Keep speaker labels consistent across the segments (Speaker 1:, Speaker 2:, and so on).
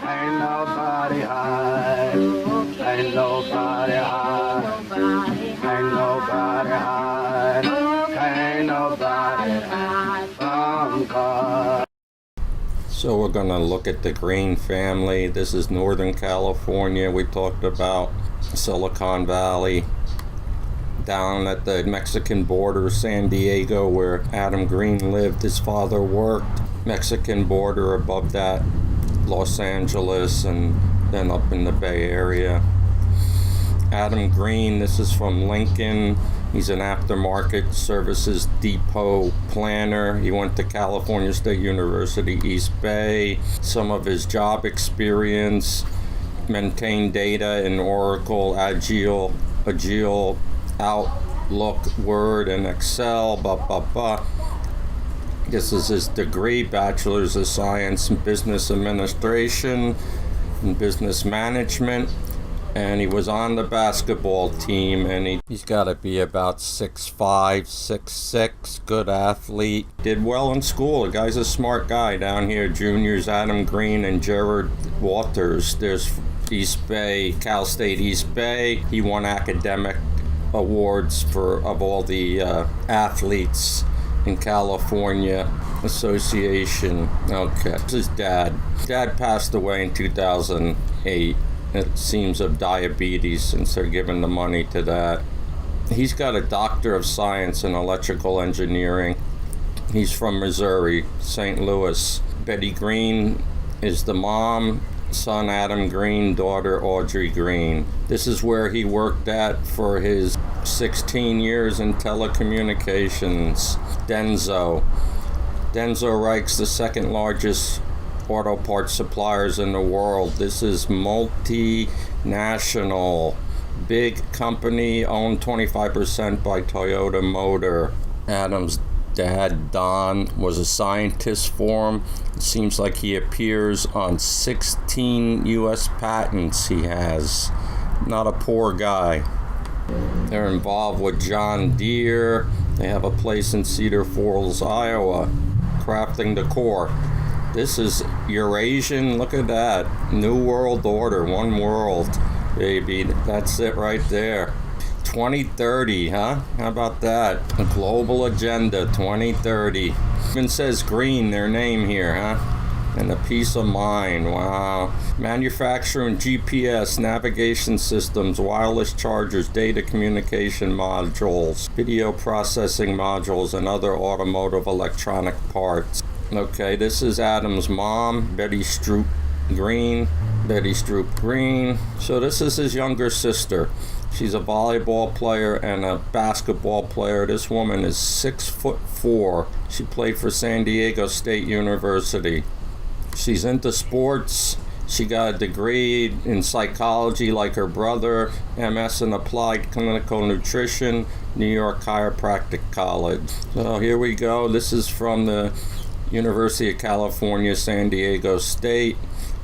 Speaker 1: Ain't nobody high. Ain't nobody high. Ain't nobody high. Ain't nobody high from God.
Speaker 2: So we're going to look at the Green family. This is Northern California. We talked about Silicon Valley. Down at the Mexican border, San Diego, where Adam Green lived, his father worked. Mexican border, above that, Los Angeles, and then up in the Bay Area. Adam Green, this is from Lincoln. He's an aftermarket services depot planner. He went to California State University, East Bay. Some of his job experience: maintain data in Oracle, Agile, Outlook, Word, and Excel, This is his degree, Bachelor's of Science in Business Administration and Business Management. And he was on the basketball team, and he's got to be about 6'5", 6'6", good athlete. Did well in school. The guy's a smart guy. Down here, juniors, Adam Green and Jared Waters. There's East Bay, Cal State East Bay. He won academic awards of all the athletes in California Association. Okay, this is Dad. Dad passed away in 2008. It seems of diabetes, since they're giving the money to that. He's got a Doctor of Science in Electrical Engineering. He's from Missouri, St. Louis. Betty Green is the mom. Son Adam Green, daughter Audrey Green. This is where he worked at for his 16 years in telecommunications. Denso ranks the second largest auto parts suppliers in the world. This is multinational. Big company, owned 25% by Toyota Motor. Adam's dad, Don, was a scientist for him. It seems like he appears on 16 U.S. patents he has. Not a poor guy. They're involved with John Deere. They have a place in Cedar Falls, Iowa, crafting decor. This is Eurasian. Look at that. New World Order. One world, baby. That's it right there. 2030, huh? How about that? A global agenda, 2030. Even says Green, their name here, huh? And a peace of mind. Wow. Manufacturing GPS, navigation systems, wireless chargers, data communication modules, video processing modules, and other automotive electronic parts. Okay, this is Adam's mom, Betty Stroop Green. So this is his younger sister. She's a volleyball player and a basketball player. This woman is 6'4". She played for San Diego State University. She's into sports. She got a degree in psychology like her brother, MS in applied clinical nutrition, New York Chiropractic College. So here we go. This is from the University of California, San Diego State.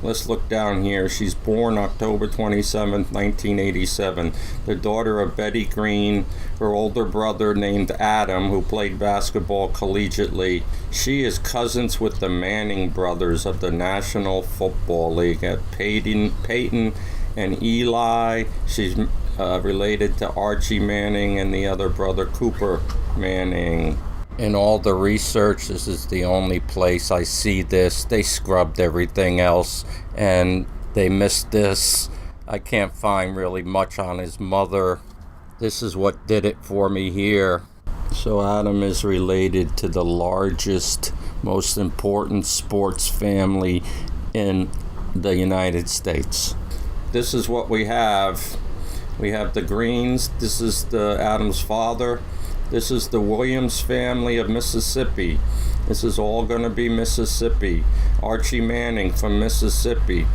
Speaker 2: Let's look down here. She's born October 27th, 1987. The daughter of Betty Green, her older brother named Adam, who played basketball collegiately. She is cousins with the Manning brothers of the National Football League at Peyton and Eli. She's related to Archie Manning and the other brother, Cooper Manning. In all the research, this is the only place I see this. They scrubbed everything else, and they missed this. I can't find really much on his mother. This is what did it for me here. So Adam is related to the largest, most important sports family in the United States. This is what we have. We have the Greens. This is the Adam's father. This is the Williams family of Mississippi. This is all going to be Mississippi. Archie Manning from Mississippi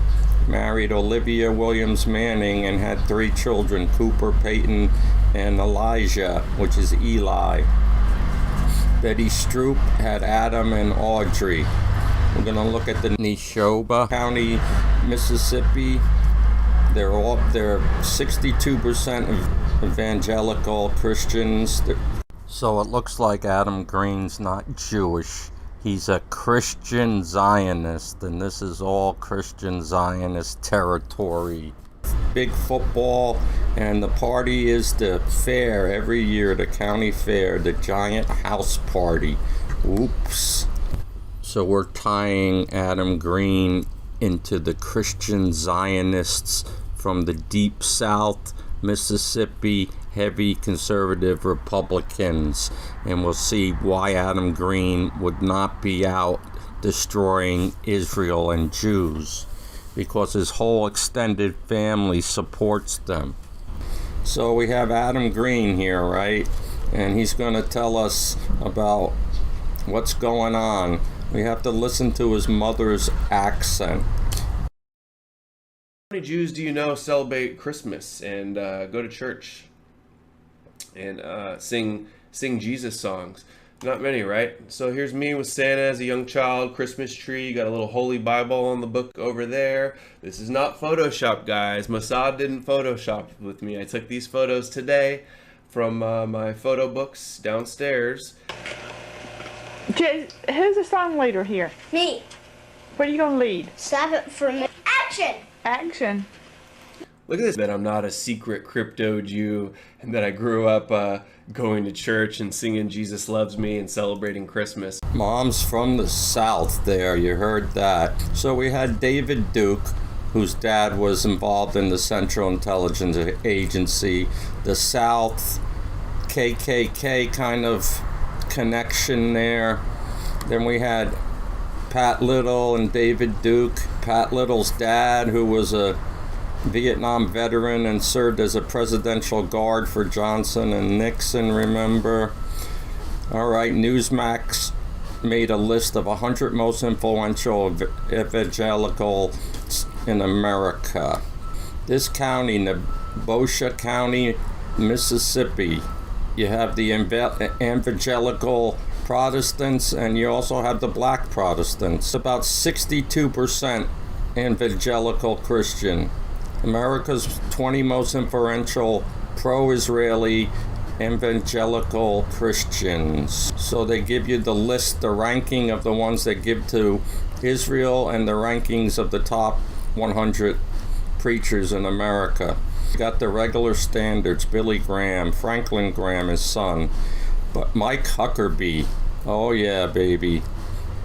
Speaker 2: married Olivia Williams Manning and had 3 children, Cooper, Peyton, and Elijah, which is Eli. Betty Stroop had Adam and Audrey. We're going to look at the Neshoba County, Mississippi. They're 62% of evangelical Christians. So it looks like Adam Green's not Jewish. He's a Christian Zionist, and this is all Christian Zionist territory. Big football, and the party is the fair every year, the county fair, the giant house party. Oops. So we're tying Adam Green into the Christian Zionists from the deep South, Mississippi, heavy conservative Republicans, and we'll see why Adam Green would not be out destroying Israel and Jews, because his whole extended family supports them. So we have Adam Green here, right? And he's going to tell us about what's going on. We have to listen to his mother's accent.
Speaker 3: How many Jews do you know celebrate Christmas and go to church and sing Jesus songs? Not many, right? So here's me with Santa as a young child, Christmas tree, got a little Holy Bible on the book over there. This is not Photoshop, guys. Mossad didn't Photoshop with me. I took these photos today from my photo books downstairs.
Speaker 4: Who's the song leader here?
Speaker 5: Me.
Speaker 4: What are you going to lead?
Speaker 5: Stop it for me. Action!
Speaker 4: Action.
Speaker 3: Look at this, that I'm not a secret crypto Jew and that I grew up going to church and singing Jesus Loves Me and celebrating Christmas.
Speaker 2: Mom's from the South there, you heard that. So we had David Duke, whose dad was involved in the Central Intelligence Agency, the South, KKK kind of connection there. Then we had Pat Little and David Duke. Pat Little's dad, who was a Vietnam veteran and served as a presidential guard for Johnson and Nixon, remember? All right, Newsmax made a list of 100 most influential evangelicals in America. This county, Nebosha County, Mississippi, you have the evangelical Protestants, and you also have the black Protestants. About 62% evangelical Christian. America's 20 most influential pro-Israeli evangelical Christians. So they give you the list, the ranking of the ones that give to Israel, and the rankings of the top 100 preachers in America. You got the regular standards: Billy Graham, Franklin Graham, his son, but Mike Huckabee, oh yeah, baby,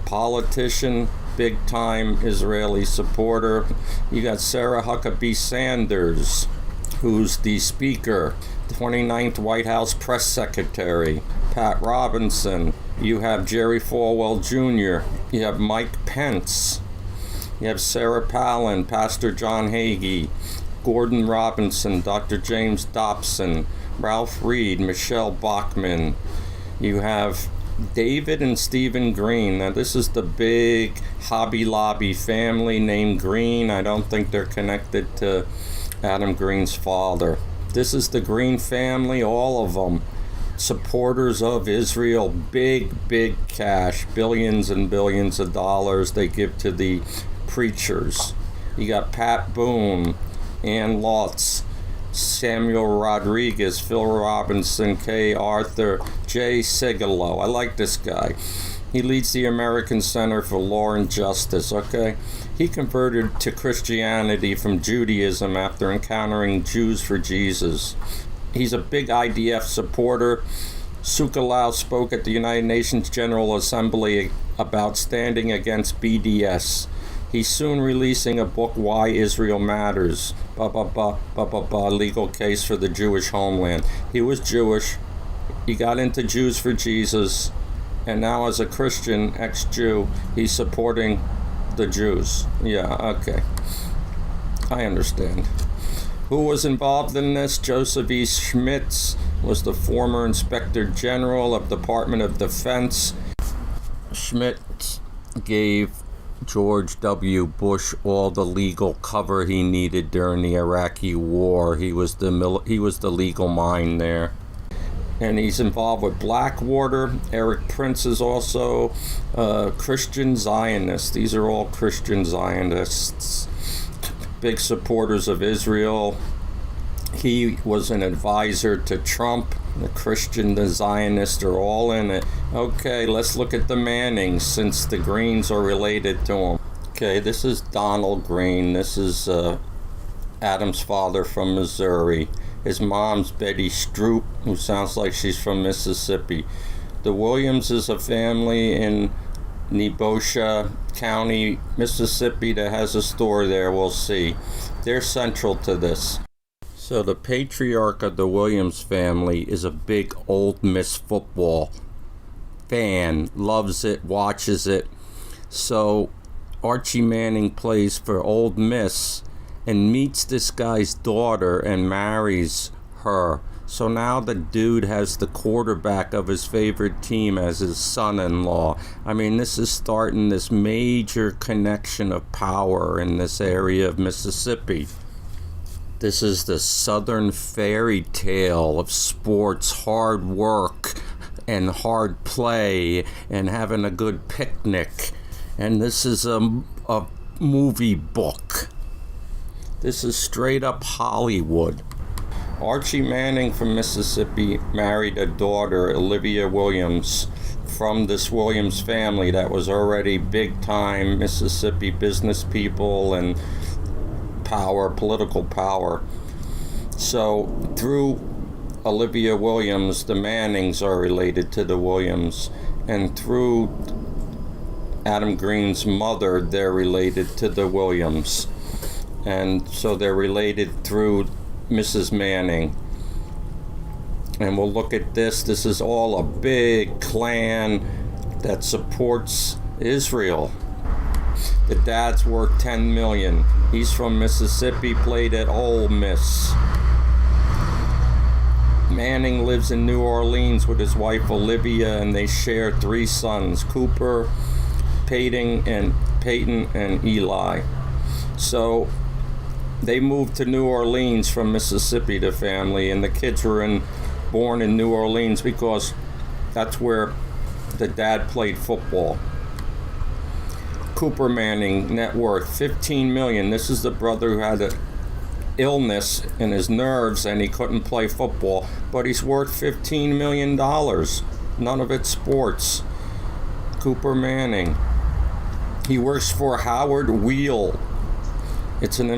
Speaker 2: politician, big time Israeli supporter. You got Sarah Huckabee Sanders, who's the speaker, 29th White House press secretary. Pat Robinson. You have Jerry Falwell Jr. You have Mike Pence. You have Sarah Palin, Pastor John Hagee, Gordon Robinson, Dr. James Dobson, Ralph Reed, Michelle Bachmann. You have David and Stephen Green. Now this is the big Hobby Lobby family named Green. I don't think they're connected to Adam Green's father. This is the Green family, all of them supporters of Israel, big cash, billions and billions of dollars they give to the preachers. You got Pat Boone, Ann Lotz, Samuel Rodriguez, Phil Robinson, K. Arthur, Jay Sigalo. I like this guy. He leads the American Center for Law and Justice, okay? He converted to Christianity from Judaism after encountering Jews for Jesus. He's a big IDF supporter. Sukalau spoke at the United Nations General Assembly about standing against BDS. He's soon releasing a book, Why Israel Matters, legal case for the Jewish homeland. He was Jewish. He got into Jews for Jesus. And now as a Christian ex-Jew, he's supporting the Jews. Yeah, okay. I understand. Who was involved in this? Joseph E. Schmitz was the former Inspector General of the Department of Defense. Schmitz gave George W. Bush all the legal cover he needed during the Iraqi war. He was the legal mind there. And he's involved with Blackwater. Eric Prince is also Christian Zionists. These are all Christian Zionists, big supporters of Israel. He was an advisor to Trump The Christian, the Zionist are all in it. Okay, let's look at the Mannings, since the Greens are related to them. Okay, this is Donald Green. This is Adam's father from Missouri. His mom's Betty Stroop, who sounds like she's from Mississippi. The Williams is a family in Nebosha County, Mississippi, that has a store there. We'll see. They're central to this. So the patriarch of the Williams family is a big Ole Miss football fan, loves it, watches it. So Archie Manning plays for Ole Miss and meets this guy's daughter and marries her. So now the dude has the quarterback of his favorite team as his son-in-law. I mean, this is starting this major connection of power in this area of Mississippi. This is the Southern fairy tale of sports, hard work and hard play and having a good picnic. And this is a movie book. This is straight up Hollywood. Archie Manning from Mississippi married a daughter, Olivia Williams, from this Williams family that was already big time Mississippi business people and power, political power. So through Olivia Williams, the Mannings are related to the Williams, and through Adam Green's mother, they're related to the Williams. And so they're related through Mrs. Manning. And we'll look at this. This is all a big clan that supports Israel. The dad's worth $10 million. He's from Mississippi, played at Ole Miss. Manning lives in New Orleans with his wife Olivia, and they share 3 sons, Cooper, Peyton, and Eli. So they moved to New Orleans from Mississippi, the family, and the kids were born in New Orleans because that's where the dad played football. Cooper Manning, net worth $15 million. This is the brother who had an illness in his nerves and he couldn't play football, but he's worth $15 million. None of it sports. Cooper Manning. He works for Howard Weil. It's an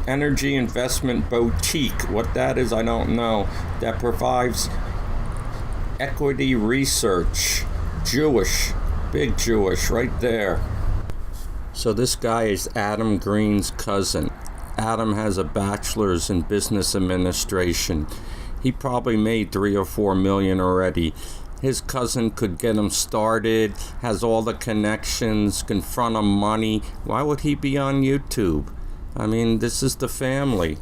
Speaker 2: energy investment boutique. What that is, I don't know. That provides equity research. Jewish, big Jewish, right there. So this guy is Adam Green's cousin. Adam has a bachelor's in business administration. He probably made $3 or $4 million already. His cousin could get him started, has all the connections, can front him money. Why would he be on YouTube? I mean, this is the family.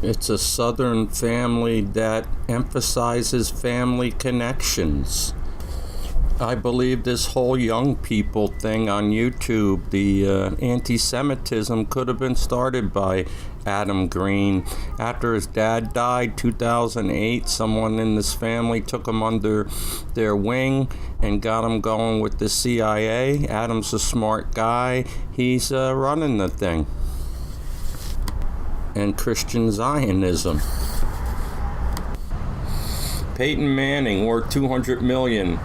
Speaker 2: It's a Southern family that emphasizes family connections. I believe this whole young people thing on YouTube, the anti-Semitism, could have been started by Adam Green. After his dad died, 2008, someone in this family took him under their wing and got him going with the CIA. Adam's a smart guy. He's running the thing. And Christian Zionism. Peyton Manning worth $200 million.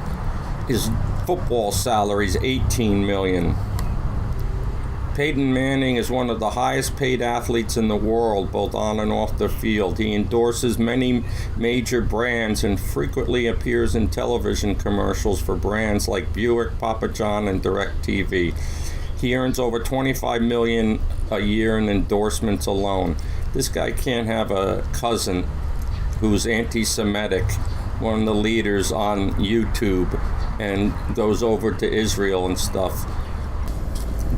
Speaker 2: His football salary is $18 million. Peyton Manning is one of the highest paid athletes in the world, both on and off the field. He endorses many major brands and frequently appears in television commercials for brands like Buick, Papa John, and DirecTV. He earns over $25 million a year in endorsements alone. This guy can't have a cousin who's anti-Semitic, one of the leaders on YouTube, and goes over to Israel and stuff.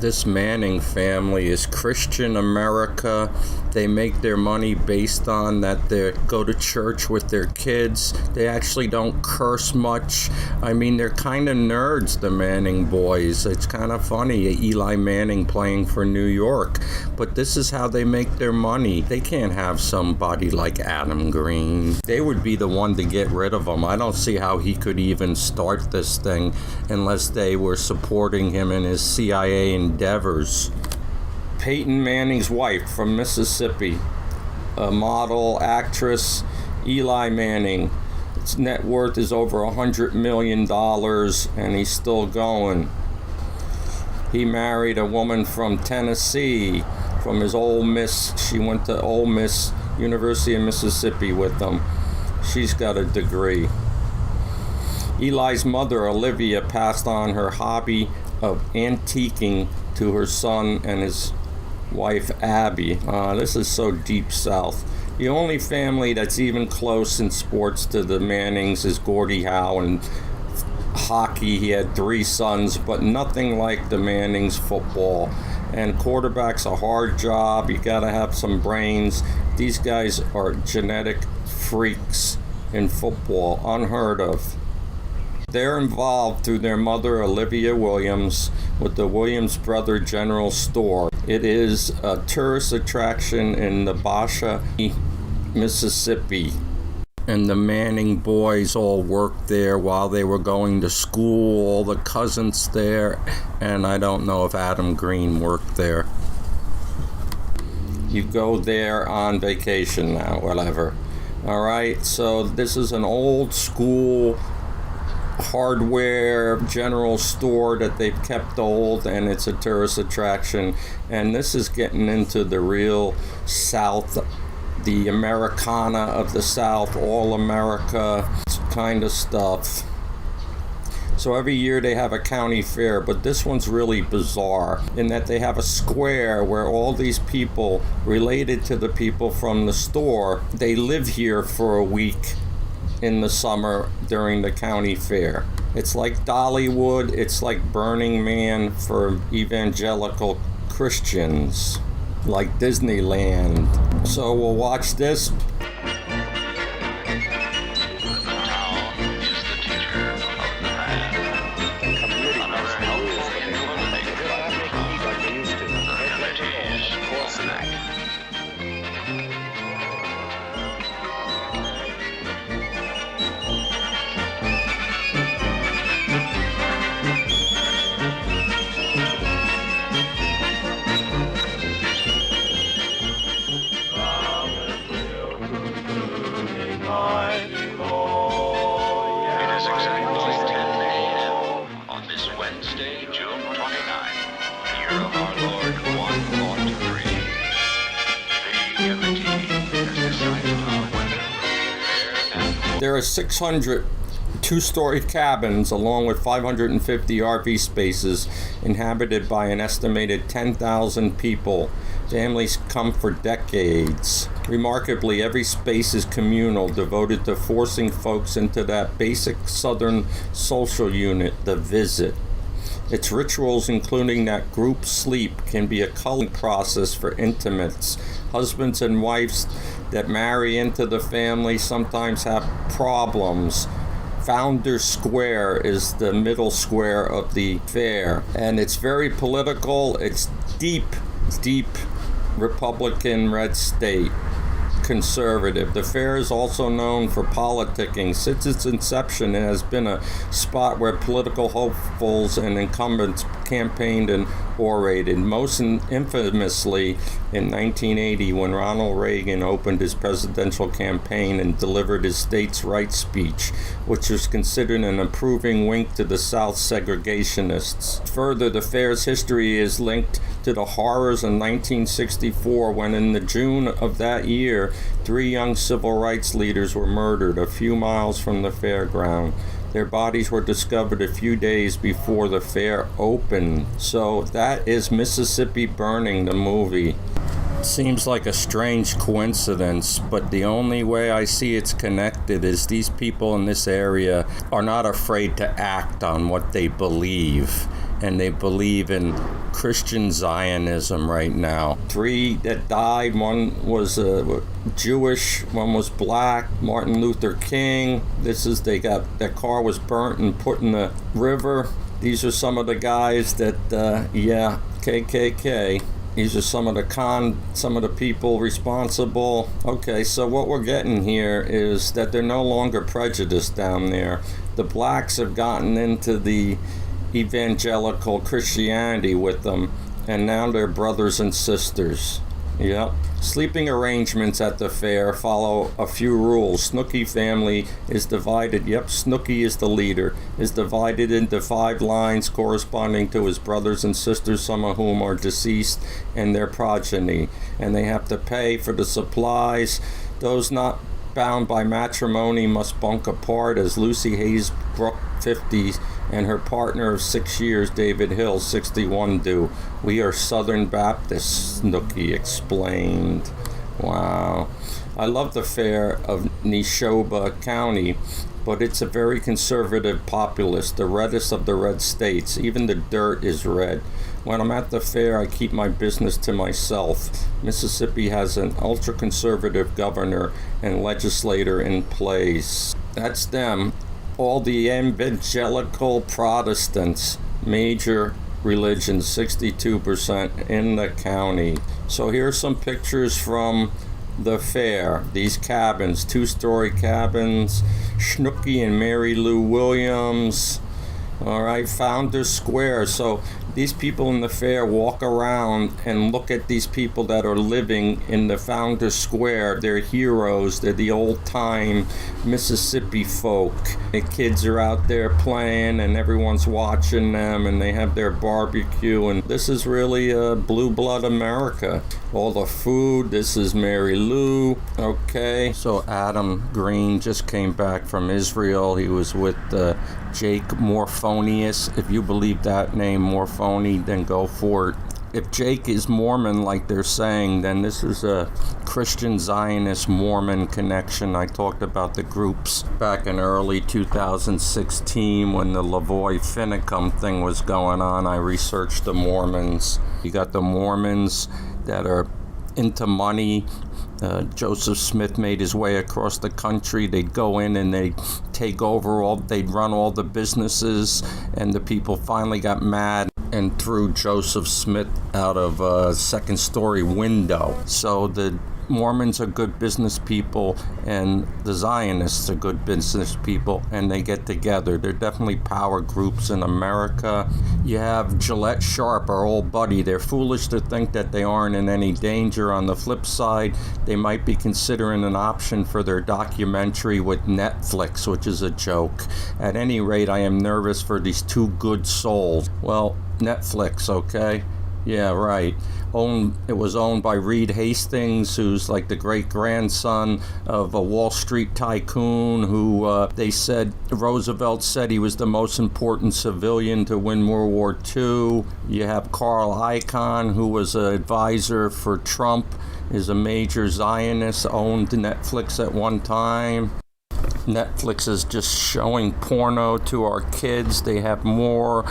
Speaker 2: This Manning family is Christian America. They make their money based on that they go to church with their kids. They actually don't curse much. I mean, they're kind of nerds, the Manning boys. It's kind of funny, Eli Manning playing for New York. But this is how they make their money. They can't have somebody like Adam Green. They would be the one to get rid of him. I don't see how he could even start this thing unless they were supporting him in his CIA endeavors. Peyton Manning's wife from Mississippi, a model, actress, Eli Manning. His net worth is over $100 million, and he's still going. He married a woman from Tennessee, from his Ole Miss. She went to Ole Miss, University of Mississippi with him. She's got a degree. Eli's mother, Olivia, passed on her hobby of antiquing to her son and his wife, Abby. This is so deep south. The only family that's even close in sports to the Mannings is Gordie Howe. And hockey, he had 3 sons, but nothing like the Mannings football. And quarterback's a hard job. You got to have some brains. These guys are genetic freaks in football, unheard of. They're involved through their mother, Olivia Williams, with the Williams Brother General Store. It is a tourist attraction in Nebasha, Mississippi. And the Manning boys all worked there while they were going to school, all the cousins there, and I don't know if Adam Green worked there. You go there on vacation now, whatever. All right, so this is an old school hardware general store that they've kept old, and it's a tourist attraction. And this is getting into the real South, the Americana of the South, all America kind of stuff. So every year they have a county fair, but this one's really bizarre in that they have a square where all these people related to the people from the store, they live here for a week in the summer during the county fair. It's like Dollywood, it's like Burning Man for evangelical Christians, like Disneyland. So we'll watch this. There are 600 two-story cabins along with 550 RV spaces inhabited by an estimated 10,000 people. Families come for decades. Remarkably, every space is communal, devoted to forcing folks into that basic Southern social unit, the visit. Its rituals, including that group sleep, can be a culling process for intimates. Husbands and wives that marry into the family sometimes have problems. Founders Square is the middle square of the fair, and it's very political. It's deep Republican red state, conservative. The fair is also known for politicking. Since its inception, it has been a spot where political hopefuls and incumbents campaigned and orated, most infamously in 1980 when Ronald Reagan opened his presidential campaign and delivered his states' rights speech, which was considered an approving wink to the South segregationists. Further, the fair's history is linked to the horrors in 1964 when in the June of that year, 3 young civil rights leaders were murdered a few miles from the fairground. Their bodies were discovered a few days before the fair opened. So that is Mississippi Burning, the movie. Seems like a strange coincidence, but the only way I see it's connected is these people in this area are not afraid to act on what they believe. And they believe in Christian Zionism right now. 3 that died, one was Jewish, one was black, Martin Luther King. Their car was burnt and put in the river. These are some of the guys that, KKK. These are some of the people responsible. Okay, so what we're getting here is that they're no longer prejudiced down there. The blacks have gotten into the evangelical Christianity with them, and now they're brothers and sisters. Yep. Sleeping arrangements at the fair follow a few rules. Snooki family is divided. Yep, Snooki is the leader. Is divided into 5 lines corresponding to his brothers and sisters, some of whom are deceased, and their progeny. And they have to pay for the supplies. Those not bound by matrimony must bunk apart, as Lucy Hayesbrook, 50, and her partner of 6 years, David Hill, 61, do. We are Southern Baptists, Snooki explained. Wow. I love the fair of Neshoba County, but it's a very conservative populace, the reddest of the red states. Even the dirt is red. When I'm at the fair, I keep my business to myself. Mississippi has an ultra-conservative governor and legislator in place. That's them. All the evangelical Protestants, major religions, 62% in the county. So here's some pictures from the fair. These cabins, 2-story cabins, Snooki and Mary Lou Williams. All right, Founders Square. So these people in the fair walk around and look at these people that are living in the Founders Square. They're heroes. They're the old-time Mississippi folk. The kids are out there playing and everyone's watching them, and they have their barbecue, and this is really blue blood America. All the food. This is Mary Lou. Okay, so Adam Green just came back from Israel. He was with Jake Morphonius. If you believe that name, Morphony, then go for it. If Jake is Mormon, like they're saying, then this is a Christian Zionist Mormon connection. I talked about the groups back in early 2016 when the Lavoy Finicum thing was going on. I researched the Mormons. You got the Mormons that are into money. Joseph Smith made his way across the country. They'd go in and they'd take over they'd run all the businesses, and the people finally got mad and threw Joseph Smith out of a second-story window. So the Mormons are good business people, and the Zionists are good business people, and they get together. They're definitely power groups in America. You have Gillette Sharp, our old buddy. They're foolish to think that they aren't in any danger. On the flip side, they might be considering an option for their documentary with Netflix, which is a joke. At any rate, I am nervous for these two good souls. Well, Netflix, okay? Yeah, right. It was owned by Reed Hastings, who's like the great-grandson of a Wall Street tycoon who they said, Roosevelt said he was the most important civilian to win World War II. You have Carl Icahn, who was an advisor for Trump, is a major Zionist, owned Netflix at one time. Netflix is just showing porno to our kids. They have more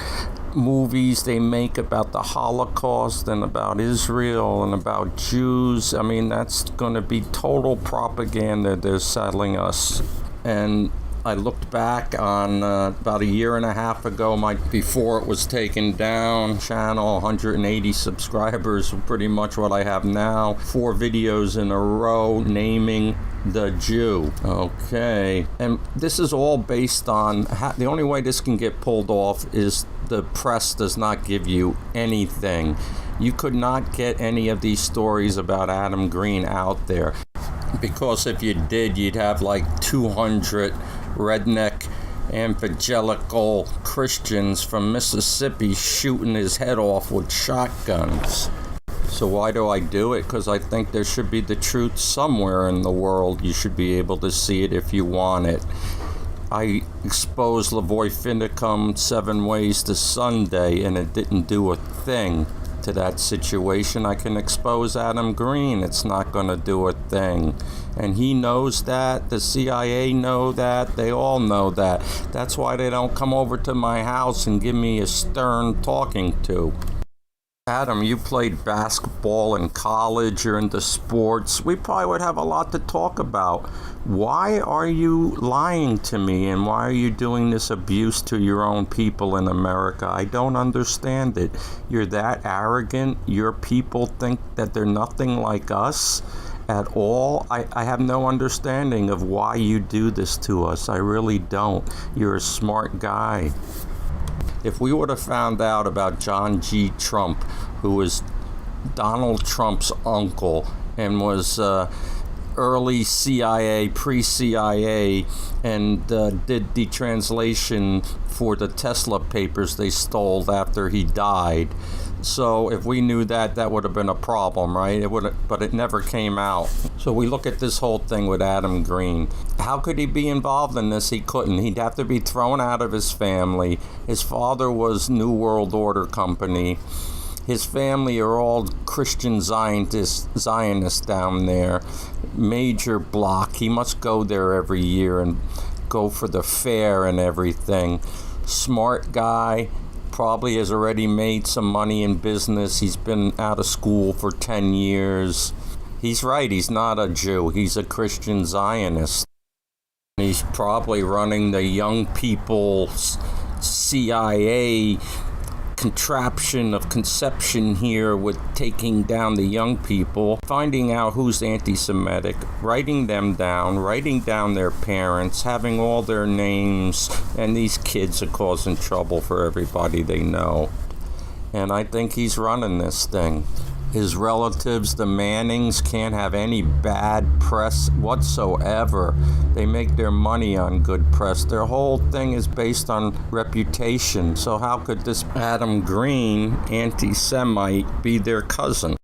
Speaker 2: movies they make about the Holocaust and about Israel and about Jews. I mean, that's going to be total propaganda they're selling us. And I looked back on about a year and a half ago, before it was taken down, channel, 180 subscribers, pretty much what I have now. 4 videos in a row naming the Jew. Okay. And this is all based on, the only way this can get pulled off is the press does not give you anything. You could not get any of these stories about Adam Green out there, because if you did, you'd have like 200 redneck evangelical Christians from Mississippi shooting his head off with shotguns. So why do I do it? Because I think there should be the truth somewhere in the world. You should be able to see it if you want it. I exposed Lavoy Finicum 7 Ways to Sunday, and it didn't do a thing to that situation. I can expose Adam Green. It's not going to do a thing. And he knows that. The CIA know that. They all know that. That's why they don't come over to my house and give me a stern talking to. Adam, you played basketball in college. You're into sports. We probably would have a lot to talk about. Why are you lying to me, and why are you doing this abuse to your own people in America? I don't understand it. You're that arrogant. Your people think that they're nothing like us at all. I have no understanding of why you do this to us. I really don't. You're a smart guy. If we would have found out about John G. Trump, who was Donald Trump's uncle and was early CIA, pre-CIA, and did the translation for the Tesla papers they stole after he died. So if we knew that, that would have been a problem, right? But it never came out. So we look at this whole thing with Adam Green. How could he be involved in this? He couldn't. He'd have to be thrown out of his family. His father was New World Order Company. His family are all Christian Zionists down there. Major block. He must go there every year and go for the fair and everything. Smart guy. Probably has already made some money in business. He's been out of school for 10 years. He's right. He's not a Jew. He's a Christian Zionist. He's probably running the young people's CIA contraption of conception here with taking down the young people, finding out who's anti-Semitic, writing them down, writing down their parents, having all their names, and these kids are causing trouble for everybody they know. And I think he's running this thing. His relatives, the Mannings, can't have any bad press whatsoever. They make their money on good press. Their whole thing is based on reputation. So how could this Adam Green, anti-Semite, be their cousin?